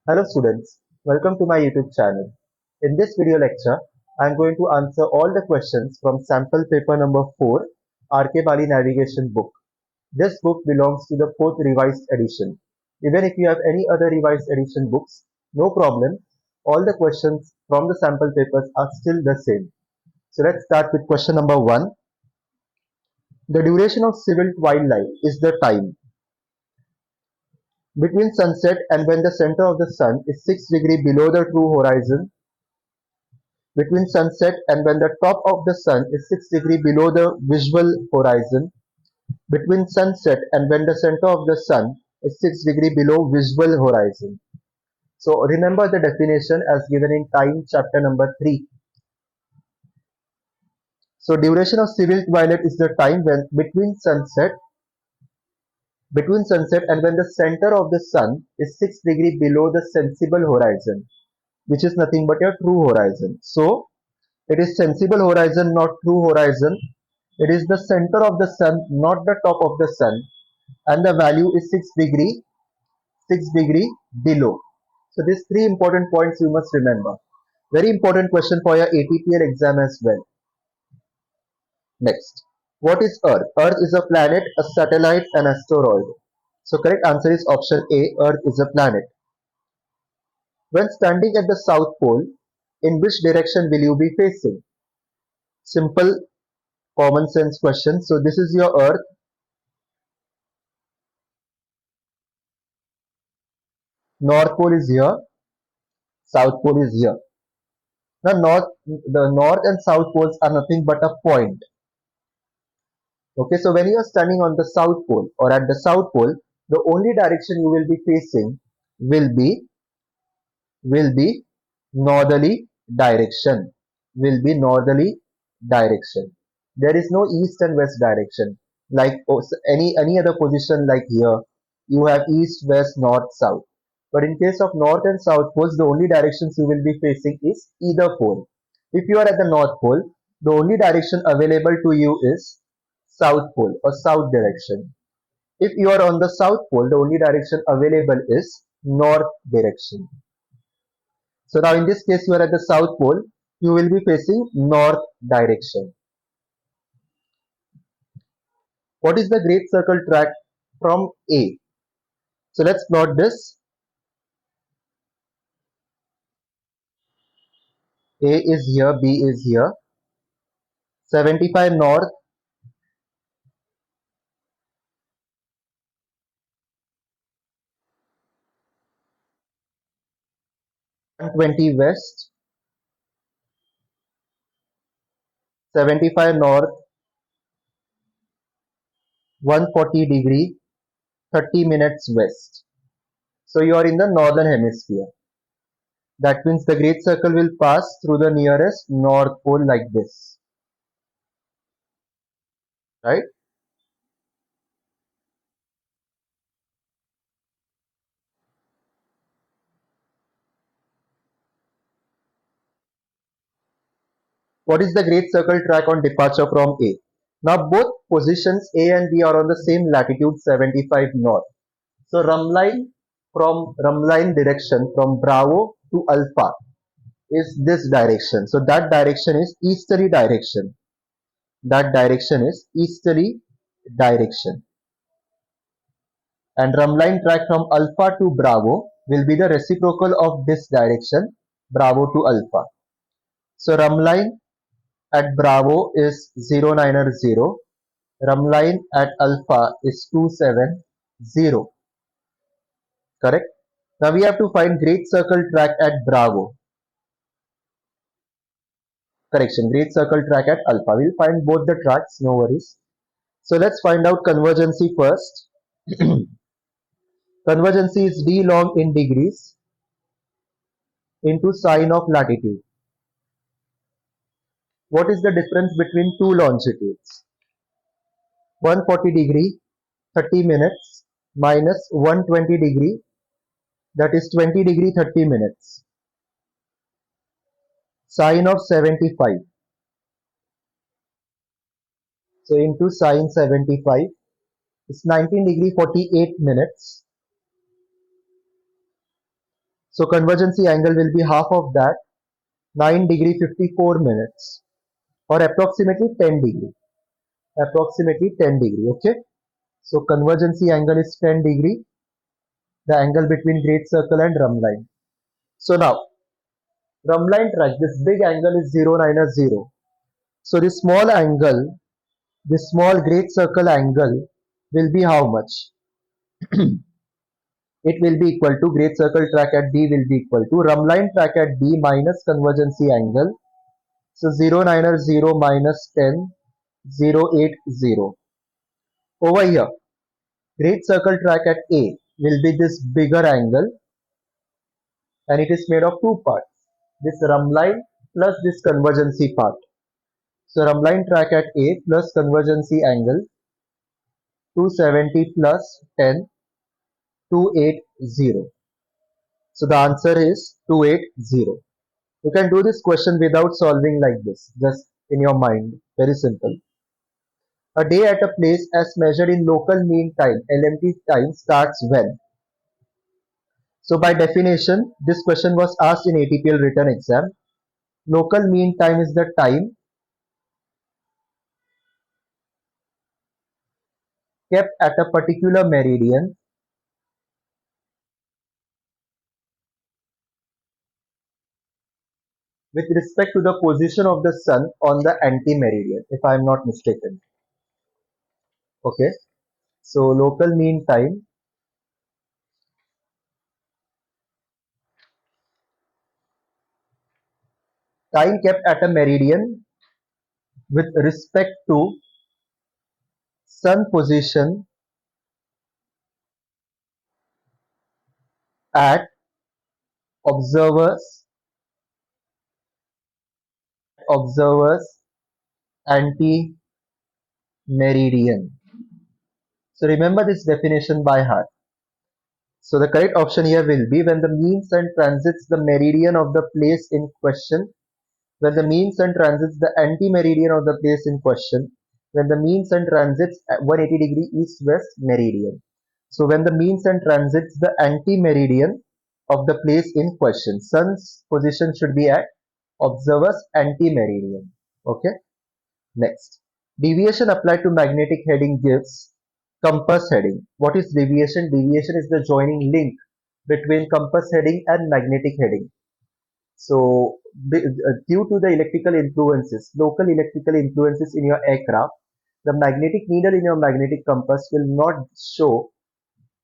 Hello students, welcome to my YouTube channel. In this video lecture, I am going to answer all the questions from sample paper number 4, RK Bali Navigation book. This book belongs to the 4th revised edition. Even if you have any other revised edition books, no problem. All the questions from the sample papers are still the same. So let's start with question number 1. The duration of civil twilight is the time between sunset and when the center of the sun is 6 degrees below the true horizon, between sunset and when the top of the sun is 6 degrees below the visual horizon, between sunset and when the center of the sun is 6 degrees below visual horizon. So remember the definition as given in time chapter number 3. So duration of civil twilight is the time when between sunset and when the center of the sun is 6 degrees below the sensible horizon, which is nothing but your true horizon. So it is sensible horizon, not true horizon. It is the center of the sun, not the top of the sun, and the value is 6 degree below. So these three important points you must remember. Very important question for your ATPL exam as well. Next, what is Earth? Earth is a planet, a satellite, an asteroid. So correct answer is option A. Earth is a planet. When standing at the South Pole, in which direction will you be facing? Simple common sense question. So this is your Earth. North Pole is here. South Pole is here. The north and south poles are nothing but a point. Okay, so when you are standing on the south pole or at the south pole, the only direction you will be facing will be will be northerly direction. Will be northerly direction. There is no east and west direction. Like any other position like here, you have east, west, north, south. But in case of north and south poles, the only directions you will be facing is either pole. If you are at the north pole, the only direction available to you is south pole or south direction. If you are on the south pole, the only direction available is north direction. So now in this case, you are at the south pole, you will be facing north direction. What is the great circle track from A? So let's plot this. A is here, B is here. 75 north, 120 west, 75 north, 140 degree, 30 minutes west. So you are in the northern hemisphere. That means the great circle will pass through the nearest north pole like this, right? What is the great circle track on departure from A? Now both positions A and B are on the same latitude 75 north. So Rumline direction from Bravo to Alpha is this direction. So that direction is easterly direction. That direction is easterly direction. And Rumline track from Alpha to Bravo will be the reciprocal of this direction, Bravo to Alpha. So Rumline at Bravo is 090. Rumline at Alpha is 270. Correct? Now we have to find great circle track at Bravo. Correction, great circle track at Alpha. We'll find both the tracks, no worries. So let's find out convergency first. Convergency is d long in degrees into sine of latitude. What is the difference between two longitudes? 140 degree 30 minutes minus 120 degree, that is 20 degree 30 minutes. Sine of 75. So into sine 75 is 19 degree 48 minutes. So convergency angle will be half of that, 9 degree 54 minutes, or approximately 10 degree. Approximately 10 degree. Okay. So convergency angle is 10 degree, the angle between great circle and rum line. So now rum line track, this big angle is 0, 9, 0. So this small angle, this small great circle angle will be how much? It will be equal to great circle track at D will be equal to rum line track at D minus convergency angle. So 0, 9, 0 minus 10, 0, 8, 0. Over here, great circle track at A will be this bigger angle, and it is made of two parts. This rum line plus this convergency part. So rum line track at A plus convergency angle 270 plus 10, 280. So the answer is 280. You can do this question without solving like this, just in your mind. Very simple. A day at a place as measured in local mean time, LMT time, starts when? So by definition, this question was asked in ATPL written exam. Local mean time is the time kept at a particular meridian with respect to the position of the sun on the anti-meridian, if I am not mistaken. Okay. So local mean time kept at a meridian with respect to sun position at observers anti meridian. So remember this definition by heart. So the correct option here will be when the mean sun transits the meridian of the place in question, when the mean sun transits the anti-meridian of the place in question, when the mean sun transits at 180 degree east-west meridian. So when the mean sun transits the anti-meridian of the place in question, sun's position should be at observer's anti-meridian. Okay. Next, deviation applied to magnetic heading gives compass heading. What is deviation? Deviation is the joining link between compass heading and magnetic heading. So, due to the electrical influences, local electrical influences in your aircraft, the magnetic needle in your magnetic compass will not show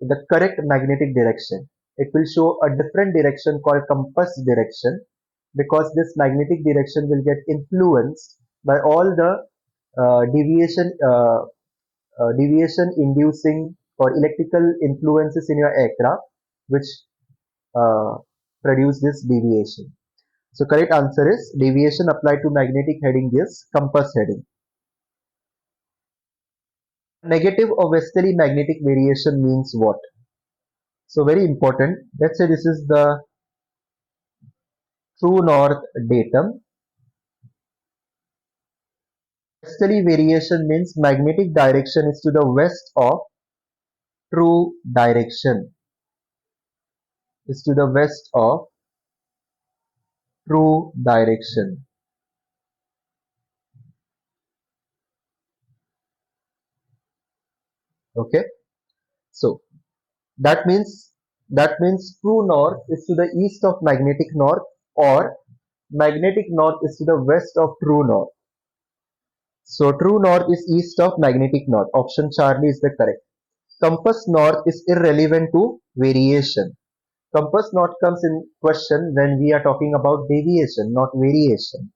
the correct magnetic direction. It will show a different direction called compass direction, because this magnetic direction will get influenced by all the deviation inducing or electrical influences in your aircraft, which uh, produce this deviation. So correct answer is deviation applied to magnetic heading gives compass heading. Negative or westerly magnetic variation means what? So very important. Let's say this is the true north datum. Westerly variation means magnetic direction is to the west of true direction. Is to the west of true direction. Okay. So that means true north is to the east of magnetic north, or magnetic north is to the west of true north. So true north is east of magnetic north. Option Charlie is the correct. Compass north is irrelevant to variation. Compass north comes in question when we are talking about deviation, not variation.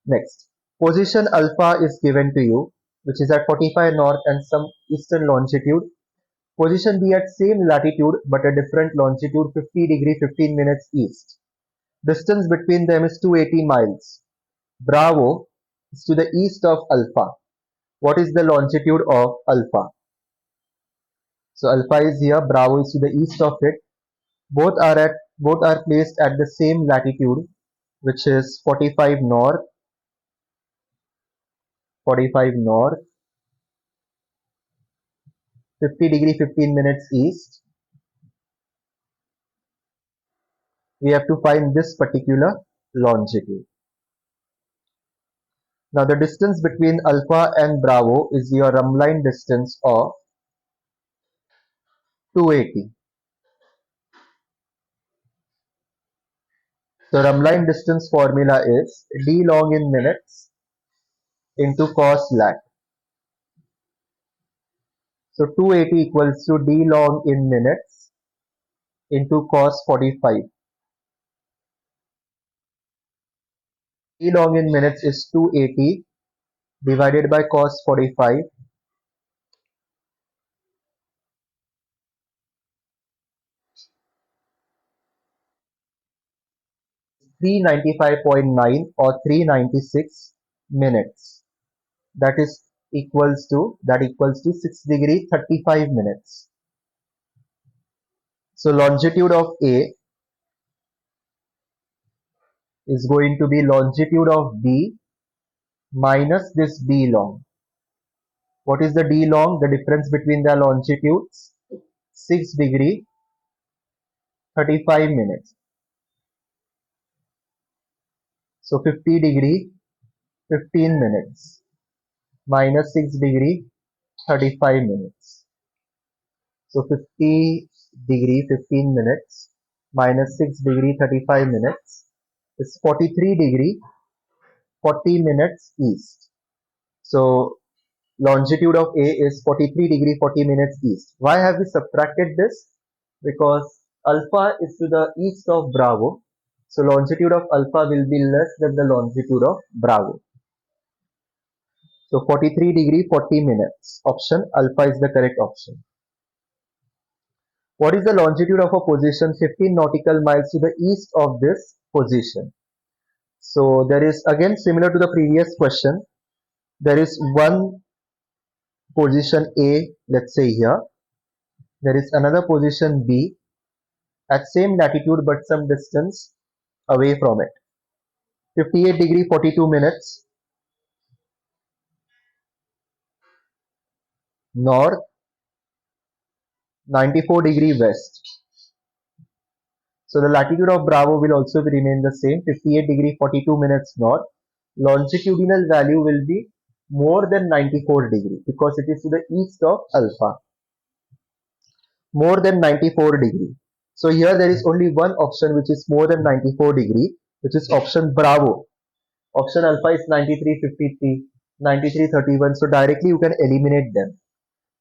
Next, position alpha is given to you, which is at 45 north and some eastern longitude. Position B at same latitude but a different longitude, 50 degree 15 minutes east. Distance between them is 280 miles. Bravo is to the east of alpha. What is the longitude of alpha? So alpha is here, Bravo is to the east of it. Both are placed at the same latitude, which is 45 north, 45 north, 50 degree 15 minutes east. We have to find this particular longitude. Now the distance between Alpha and Bravo is your rumline distance of 280. So rumline distance formula is d long in minutes into cos lat. So 280 equals to d long in minutes into cos 45. D long in minutes is 280 divided by cos 45. 395.9 or 396 minutes. That equals to 6 degree 35 minutes. So longitude of A is going to be longitude of B minus this D long. What is the D long? The difference between the longitudes, 6 degree 35 minutes. So 50 degree 15 minutes minus 6 degree 35 minutes. So 50 degree 15 minutes minus 6 degree 35 minutes is 43 degree 40 minutes east. So longitude of A is 43 degree 40 minutes east. Why have we subtracted this? Because alpha is to the east of Bravo. So longitude of alpha will be less than the longitude of Bravo. So 43 degree 40 minutes. Option alpha is the correct option. What is the longitude of a position 15 nautical miles to the east of this position? So there is, again similar to the previous question, there is one position A, let's say here. There is another position B at same latitude but some distance away from it. 58 degree 42 minutes north, 94 degree west. So the latitude of Bravo will also remain the same, 58 degree 42 minutes north. Longitudinal value will be more than 94 degree because it is to the east of alpha. More than 94 degree. So here there is only one option which is more than 94 degree, which is option Bravo. Option alpha is 93.53, 93.31. So directly you can eliminate them.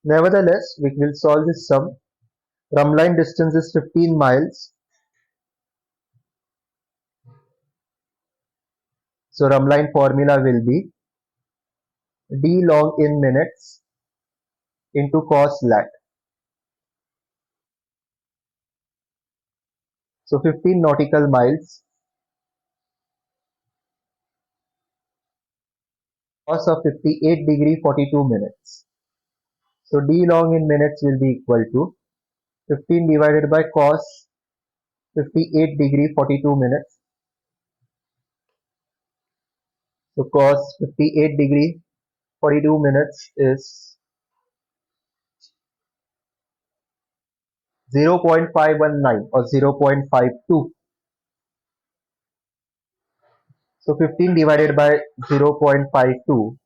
Nevertheless, we will solve this sum. Rumline distance is 15 miles. So rumline formula will be d long in minutes into cos lat. So 15 nautical miles, cos of 58 degree 42 minutes. So d long in minutes will be equal to 15 divided by cos 58 degree 42 minutes. So cos 58 degree 42 minutes is 0.519 or 0.52. So 15 divided by 0.52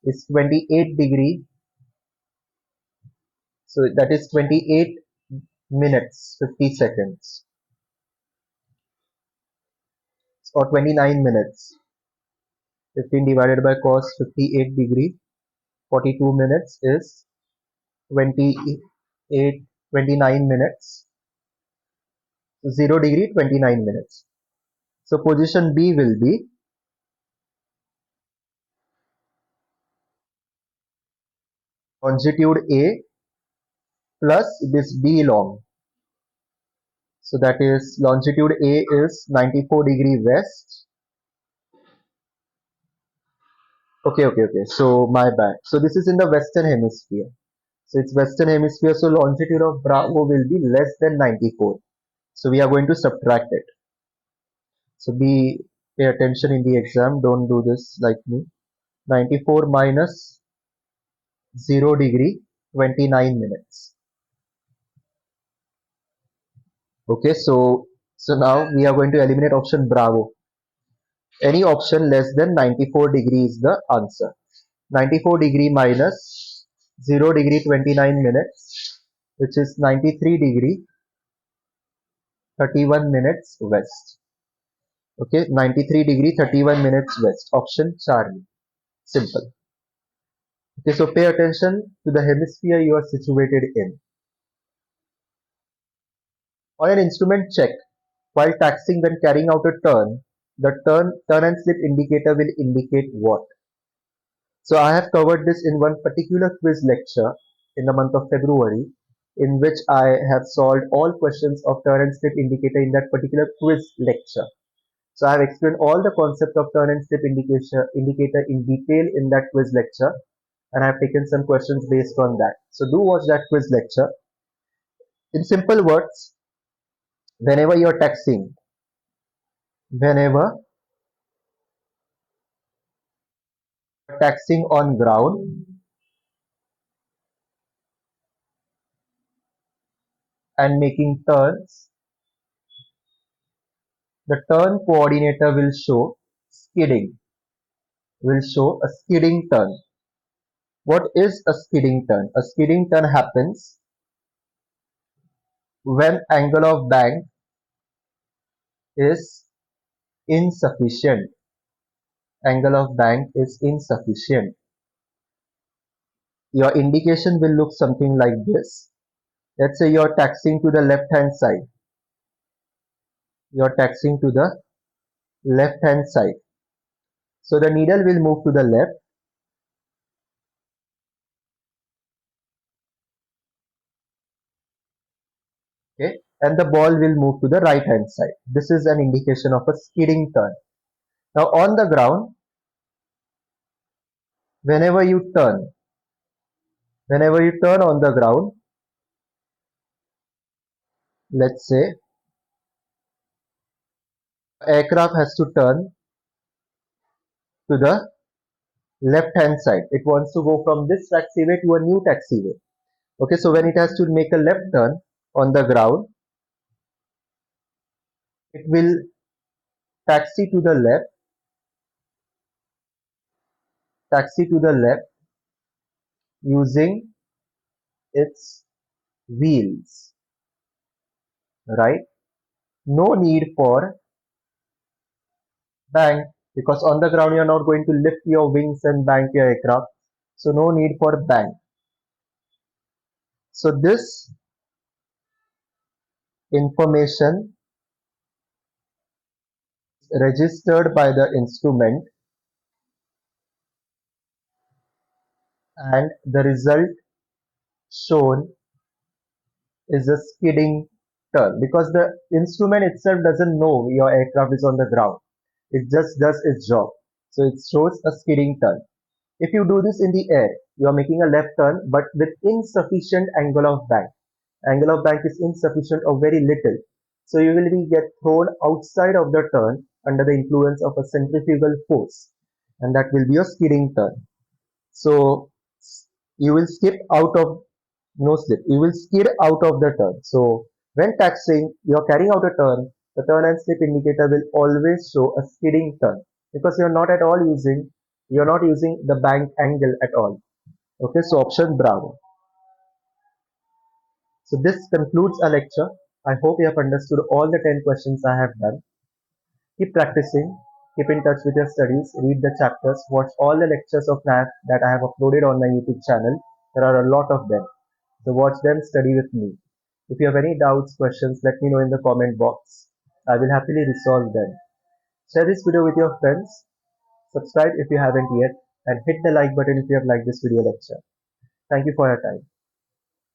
is 28 degree. So that is 28 minutes 50 seconds or 29 minutes. 15 divided by cos 58 degree 42 minutes is 28 29 minutes. So 0 degree 29 minutes. So position B will be longitude A plus this B long. So that is longitude A is 94 degree west. Okay. So my bad. So this is in the western hemisphere. So it's western hemisphere. So longitude of Bravo will be less than 94. So we are going to subtract it. So pay attention in the exam. Don't do this like me. 94 minus 0 degree 29 minutes. Okay. So So now we are going to eliminate option Bravo. Any option less than 94 degree is the answer. 94 degree minus 0 degree 29 minutes, which is 93 degree 31 minutes west. Okay, 93 degree 31 minutes west. Option Charlie. Simple. Okay, so pay attention to the hemisphere you are situated in. On an instrument check, while taxing when carrying out a turn, the turn and slip indicator will indicate what? So I have covered this in one particular quiz lecture in the month of February, in which I have solved all questions of turn and slip indicator in that particular quiz lecture. So I have explained all the concept of turn and slip indicator in detail in that quiz lecture, and I have taken some questions based on that. So do watch that quiz lecture. In simple words, whenever you are whenever taxing on ground and making turns, the turn coordinator will show a skidding turn. What is a skidding turn? A skidding turn happens when angle of bank is insufficient. Angle of bank is insufficient. Your indication will look something like this. Let's say you're taxing to the left hand side. You're taxing to the left hand side. So the needle will move to the left. Okay, and the ball will move to the right hand side. This is an indication of a skidding turn. Now on the ground, whenever you turn, whenever you turn on the ground, let's say aircraft has to turn to the left hand side. It wants to go from this taxiway to a new taxiway. Okay, so when it has to make a left turn on the ground, it will taxi to the left, taxi to the left using its wheels, right? No need for bank, because on the ground you are not going to lift your wings and bank your aircraft. So no need for bank. So this information registered by the instrument, and the result shown is a skidding turn, because the instrument itself doesn't know your aircraft is on the ground. It just does its job. So it shows a skidding turn. If you do this in the air, you are making a left turn but with insufficient angle of bank. Angle of bank is insufficient or very little. So you will be get thrown outside of the turn under the influence of a centrifugal force, and that will be a skidding turn. So you will skip out of no slip. You will skid out of the turn. So when taxing, you are carrying out a turn. The turn and slip indicator will always show a skidding turn, because you are not using the bank angle at all. Okay, so option Bravo. So this concludes our lecture. I hope you have understood all the 10 questions I have done. Keep practicing, keep in touch with your studies, read the chapters, watch all the lectures of math that I have uploaded on my YouTube channel. There are a lot of them. So watch them, study with me. If you have any doubts, questions, let me know in the comment box. I will happily resolve them. Share this video with your friends, subscribe if you haven't yet, and hit the like button if you have liked this video lecture. Thank you for your time.